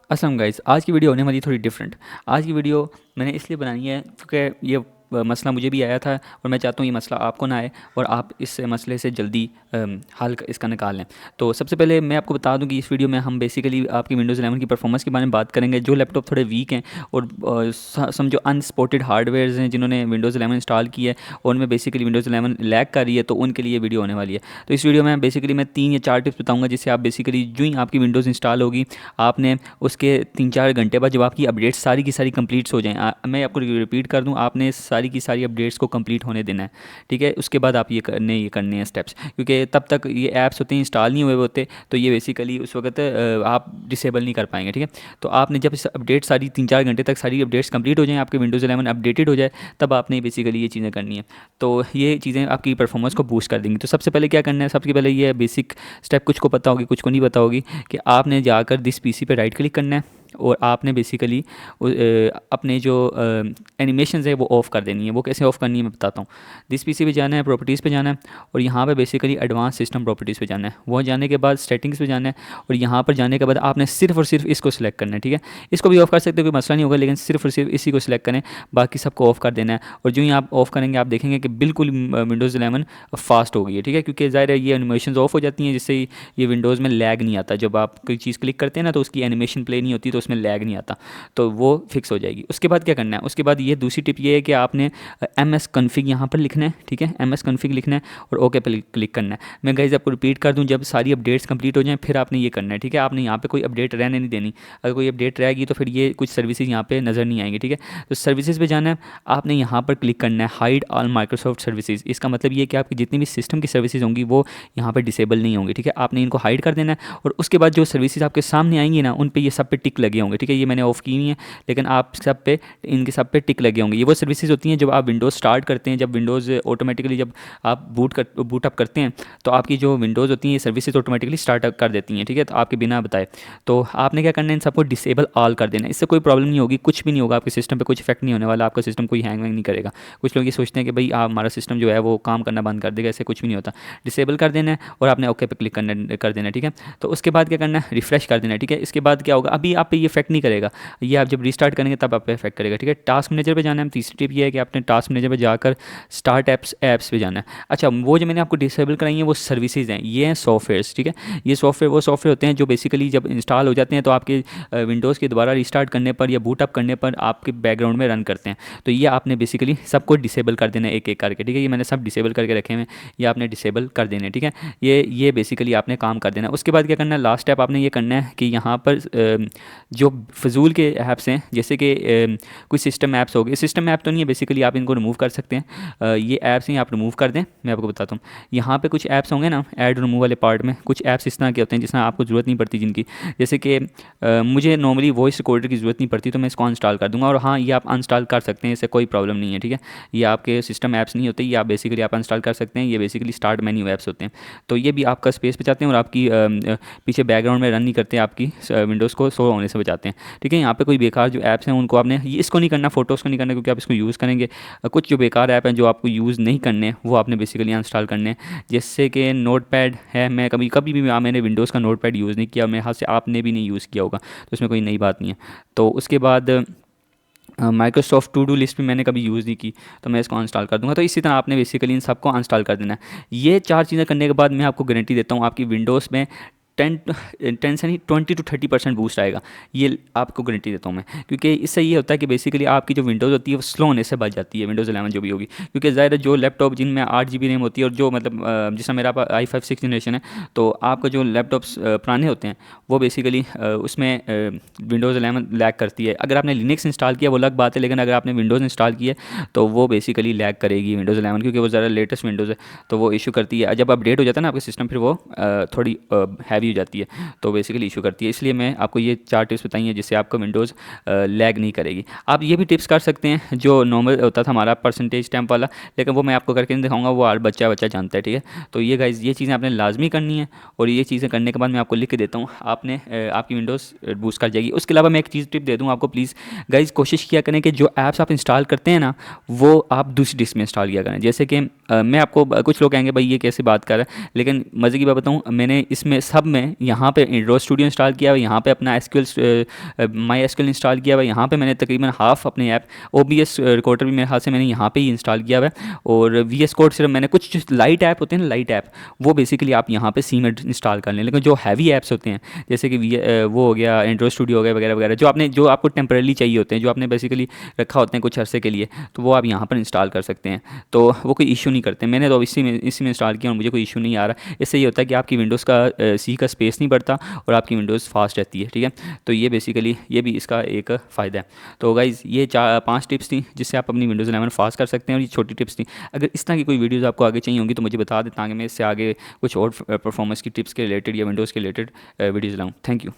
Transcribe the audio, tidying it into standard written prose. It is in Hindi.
असलम गाइस, आज की वीडियो होने वाली थोड़ी डिफरेंट। आज की वीडियो मैंने इसलिए बनाई है क्योंकि ये मसला मुझे भी आया था और मैं चाहता हूँ ये मसला आपको ना आए और आप इस मसले से जल्दी हल इसका निकाल लें। तो सबसे पहले मैं आपको बता दूं कि इस वीडियो में हम बेसिकली आपकी विंडोज़ 11 की परफॉर्मेंस के बारे में बात करेंगे। जो लैपटॉप थोड़े वीक हैं और समझो अनसपोर्टेड हार्डवेयर्स हैं जिन्होंने विंडोज़ 11 इंस्टॉल की है और उनमें बेसिकली विंडोज़ 11 लैग कर रही है, तो उनके लिए वीडियो होने वाली है। तो इस वीडियो में बेसिकली मैं 3 या 4 टिप्स बताऊँगा जिससे आप बेसिकली जो ही आपकी विंडोज़ इंस्टॉल होगी, आपने उसके 3-4 घंटे बाद जब आपकी अपडेट्स सारी की सारी कंप्लीट्स हो जाएं, मैं आपको रिपीट कर दूं, आपने सारी की सारी अपडेट्स को कंप्लीट होने देना है। ठीक है, उसके बाद आप ये करने हैं स्टेप्स, क्योंकि तब तक ये ऐप्स होते हैं इंस्टॉल नहीं हुए होते, तो ये बेसिकली उस वक्त आप डिसेबल नहीं कर पाएंगे। ठीक है, तो आपने जब इस अपडेट सारी 3-4 घंटे तक सारी अपडेट्स कंप्लीट हो जाएं, आपके विंडोज़ 11 अपडेटेड हो जाए, तब आपने बेसिकली ये चीज़ें करनी है। तो ये चीज़ें आपकी परफॉर्मेंस को बूस्ट कर देंगी। तो सबसे पहले क्या करना है, सबसे पहले ये बेसिक स्टेप कुछ को पता होगी कुछ को नहीं पता होगी, कि आपने जाकर दिस पीसी पे राइट क्लिक करना है और आपने बेसिकली अपने जो एनिमेशन है वो ऑफ़ कर देनी है। वो कैसे ऑफ़ करनी है मैं बताता हूँ। दिस पीसी पे जाना है, प्रॉपर्टीज़ पे जाना है और यहाँ पे बेसिकली एडवांस सिस्टम प्रॉपर्टीज़ पे जाना है। वहाँ जाने के बाद सेटिंग्स पे जाना है और यहाँ पर जाने के बाद आपने सिर्फ और सिर्फ इसको सिलेक्ट करना है। ठीक है, इसको भी ऑफ़ कर सकते हो, कोई मसला नहीं होगा, लेकिन सिर्फ और सिर्फ इसी को सिलेक्ट करें, बाकी सबको ऑफ़ कर देना है। और जो ही आप ऑफ़ करेंगे आप देखेंगे कि बिल्कुल विंडोज़ 11 फास्ट हो गई है। ठीक है, क्योंकि ज़ाहिर है ये एनिमेशन ऑफ हो जाती हैं, जिससे ये विंडोज़ में लैग नहीं आता। जब आप कोई चीज़ क्लिक करते हैं ना, तो उसकी एनिमेशन प्ले नहीं होती, तो उसमें लैग नहीं आता, तो वो फिक्स हो जाएगी। उसके बाद क्या करना है, उसके बाद ये दूसरी टिप ये है कि आपने एम एस कन्फिग यहाँ पर लिखना है। ठीक है, एम एस कन्फिग लिखना है और ओके पर क्लिक करना है। मैं गाइस आपको रिपीट कर दूँ, जब सारी अपडेट्स कंप्लीट हो जाएं फिर आपने ये करना है। ठीक है, आपने यहाँ पे कोई अपडेट रहने नहीं देनी। अगर कोई अपडेट रहेगी तो फिर ये कुछ सर्विसेज यहाँ पे नज़र नहीं आएंगी। ठीक है, तो सर्विसेज पे जाना है, आपने यहाँ पर क्लिक करना है हाइड ऑल माइक्रोसॉफ्ट सर्विसेज। इसका मतलब ये कि आपकी जितनी भी सिस्टम की सर्विसेज होंगी वो यहाँ पर डिसेबल नहीं होंगी। ठीक है, आपने इनको हाइड कर देना है और उसके बाद जो सर्विसेज आपके सामने आएंगी ना, उन पे ये सब पे टिक लगे होंगे। ठीक है, ये मैंने ऑफ की हुई है, लेकिन आप सब पे इनके सब पे टिक लगे होंगे। ये वो सर्विसेज होती हैं जब आप विंडोज़ स्टार्ट करते हैं, जब विंडोज़ ऑटोमेटिकली जब आप बूट अप करते हैं, तो आपकी जो विंडोज़ होती हैं ये सर्विसेज ऑटोमेटिकली स्टार्ट कर देती हैं। ठीक है, तो आपके बिना बताए तो आपने क्या करना है, इन सबको डिसेबल ऑल कर देना है। इससे कोई प्रॉब्लम नहीं होगी, कुछ भी नहीं होगा, आपके सिस्टम पे कुछ इफेक्ट नहीं होने वाला, आपका सिस्टम कोई हैंग वैंग नहीं करेगा। कुछ लोग ये सोचते हैं कि भाई आप हमारा सिस्टम जो है वो काम करना बंद कर देगा, ऐसे कुछ भी नहीं होता। डिसेबल कर देना है और आपने ओके पे क्लिक कर देना है। ठीक है, तो उसके बाद क्या करना है, रिफ्रेश कर देना है। ठीक है, इसके बाद क्या होगा, अभी आप पे ये इफेक्ट नहीं करेगा, ये आप जब रिस्टार्ट करेंगे तब आप पे इफेक्ट करेगा। ठीक है, टास्क मैनेजर पे जाना है। तीसरी टिप ये है कि आपने टास्क मैनेजर पे जाकर स्टार्ट ऐप्स पे जाना है। अच्छा, वो जो मैंने आपको डिसेबल कराई है वो सर्विसेज हैं, ये हैं सॉफ्टवेयर्स। ठीक है, ये सॉफ्टवेयर वो सॉफ्टवेयर होते हैं जो बेसिकली जब इंस्टॉल हो जाते हैं तो आपके विंडोज़ के दोबारा रिस्टार्ट करने पर या बूट अप करने पर आपके बैकग्राउंड में रन करते हैं। तो ये आपने बेसिकली सबको डिसेबल कर देना है एक एक करके। ठीक है, ये मैंने सब डिसेबल करके रखे हुए हैं, ये आपने डिसेबल कर देने। ठीक है, ये बेसिकली आपने काम कर देना है। उसके बाद क्या करना है, लास्ट स्टेप आपने ये करना है कि यहाँ पर जो फजूल के ऐप्स हैं, जैसे कि कोई सिस्टम ऐप्स हो गए, सिस्टम ऐप तो नहीं है बेसिकली, आप इनको रिमूव कर सकते हैं। ये ऐप्स हैं आप रिमूव कर दें। मैं आपको बताता हूँ, यहाँ पे कुछ ऐप्स होंगे ना ऐड रिमूव वाले पार्ट में, कुछ ऐप्स इस तरह के होते हैं जिसमें आपको ज़रूरत नहीं पड़ती, जिनकी जैसे कि मुझे नॉर्मली वॉइस रिकॉर्डर की ज़रूरत नहीं पड़ती, तो मैं इसको अनस्टॉल कर दूँगा। और हाँ, ये आप अनस्टॉल कर सकते हैं, इससे कोई प्रॉब्लम नहीं है। ठीक है, ये आपके सिस्टम ऐप्स नहीं होते, ये आप बेसिकली आप अनस्टॉल कर सकते हैं। ये बेसिकली स्टार्ट मेन्यू ऐप्स होते हैं, तो ये भी आपका स्पेस बचाते हैं और आपकी पीछे बैकग्राउंड में रन नहीं करते, आपकी विंडोज़ को शो होने से बचाते हैं। ठीक है, यहाँ पे कोई बेकार जो ऐप्स हैं उनको आपने इसको नहीं करना, फोटोज़ को नहीं करना, क्योंकि आप इसको यूज़ करेंगे। कुछ जो बेकार ऐप हैं जो आपको यूज़ नहीं करने, वो आपने बेसिकली इंस्टॉल करने हैं। जैसे कि नोटपैड है, मैं कभी भी मैंने विंडोज़ का नोटपैड यूज़ नहीं किया, मेरे हाथ से आपने भी नहीं यूज़ किया होगा, तो इसमें कोई नई बात नहीं है। तो उसके बाद माइक्रोसॉफ्ट टू डू लिस्ट भी मैंने कभी यूज़ नहीं की, तो मैं इसको इंस्टॉल कर दूंगा। तो इसी तरह आपने बेसिकली इन सबको इंस्टॉल कर देना है। ये 4 चीज़ें करने के बाद मैं आपको गारंटी देता हूँ आपकी विंडोज़ में 10 से नहीं 20 to 30% बूस्ट आएगा। ये आपको गारंटी देता हूँ मैं, क्योंकि इससे ये होता है कि बेसिकली आपकी जो विंडोज़ होती है वो स्लो होने से बच जाती है, विंडोज़ 11 जो भी होगी। क्योंकि ज़ाहिर है जो लैपटॉप जिनमें 8 GB रैम होती है और जो मतलब जिसमें मेरा i5 6th जनरेशन है, तो आपका जो लैपटॉप्स पुराने होते हैं वो बेसिकली उसमें विंडोज़ 11 लैग करती है। अगर आपने लिनक्स इंस्टॉल किया वो अलग बात है, लेकिन अगर आपने विंडोज़ इंस्टॉल किया तो वो बेसिकली लैग करेगी विंडोज़ 11, क्योंकि वो ज़रा लेटेस्ट विंडोज़ है, तो वो इशू करती है। जब अपडेट हो जाता है ना आपके सिस्टम, फिर वो थोड़ी हैवी हो जाती है, तो बेसिकली इशू करती है। इसलिए मैं आपको ये 4 टिप्स बताई हैं जिससे आपका विंडोज़ लैग नहीं करेगी। आप ये भी टिप्स कर सकते हैं जो नॉर्मल होता था हमारा परसेंटेज स्टैम्प वाला, लेकिन वो मैं आपको करके नहीं दिखाऊंगा, वो हर बच्चा बच्चा जानता है। ठीक है, तो ये गाइस ये चीज़ें आपने लाजमी करनी है, और ये चीज़ें करने के बाद मैं आपको लिख के देता हूँ, आपने आपकी विंडोज़ बूस्ट कर जाएगी। उसके अलावा मैं एक चीज़ टिप दे दूँ आपको, प्लीज़ गाइस कोशिश किया करें कि जो ऐप्स आप इंस्टॉल करते हैं ना, वो आप दूसरी डिस्क में इंस्टॉल किया करें। जैसे कि मैं आपको कुछ लोग कहेंगे भाई ये कैसे बात कर रहा है, लेकिन मज़े की बात बताऊँ, मैंने इसमें सब में यहाँ पे एंड्रॉइड स्टूडियो इंस्टॉल किया हुआ है, यहाँ पे अपना एसक्यूएल माई एसक्यूएल इंस्टॉल किया हुआ है, यहाँ पे मैंने तकरीबन हाफ अपने ऐप ओबीएस रिकॉर्डर भी मेरे हाथ से मैंने यहाँ पे ही इंस्टॉल किया हुआ है, और वीएस कोड सिर्फ मैंने कुछ जो लाइट ऐप होते हैं ना, लाइट ऐप वो बेसिकली आप यहाँ पे सी में इंस्टॉल कर लें। लेकिन जो हैवी ऐप्स होते हैं जैसे कि वो हो गया एंड्रॉइड स्टूडियो हो गया वगैरह वगैरह, जो आपको टेम्परेली चाहिए होते हैं, जो आपने बेसिकली रखा होते हैं कुछ अरसे के लिए, तो वो आप यहाँ पर इंस्टॉल कर सकते हैं, तो वो कोई इशू नहीं करते। मैंने तो इसी में इंस्टॉल किया और मुझे कोई इशू नहीं आ रहा। इससे ये होता है कि आपकी विंडोज़ का सी का स्पेस नहीं बढ़ता और आपकी विंडोज़ फास्ट रहती है, ठीक है। तो ये बेसिकली ये भी इसका एक फ़ायदा है। तो गाइज़ ये 5 टिप्स थी जिससे आप अपनी विंडोज़ 11 फास्ट कर सकते हैं, और ये छोटी टिप्स थी। अगर इस तरह की कोई वीडियोज़ आपको आगे चाहिए होंगी तो मुझे बता दें, ताकि मैं इससे आगे कुछ और परफॉर्मेंस की टिप्स के रिलेटेड या विंडोज़ के रिलेटेड वीडियोज़ लाऊँ। Thank you.